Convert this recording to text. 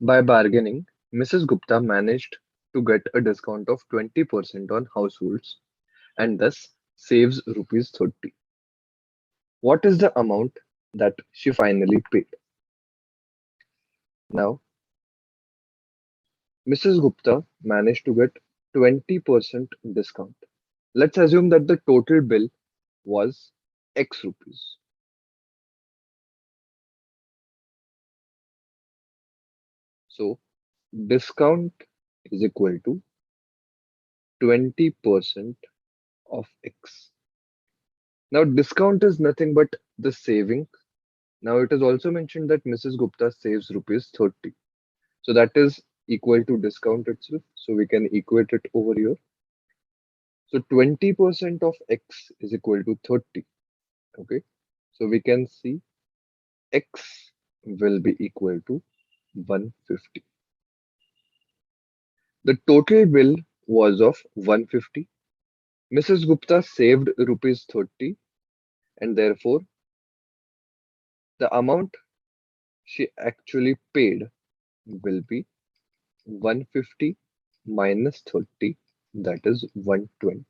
By bargaining, Mrs. Gupta managed to get a discount of 20% on households and thus saves rupees 30. What is the amount that she finally paid? Now, Mrs. Gupta managed to get 20% discount. Let's assume that the total bill was X rupees. So, discount is equal to 20% of X. Now, discount is nothing but the saving. Now, it is also mentioned that Mrs. Gupta saves rupees 30. So, that is equal to discount itself. So, we can equate it over here. So, 20% of X is equal to 30. Okay. So, we can see X will be equal to 150. The total bill was of 150. Mrs. Gupta saved rupees 30 and therefore the amount she actually paid will be 150 minus 30, that is 120.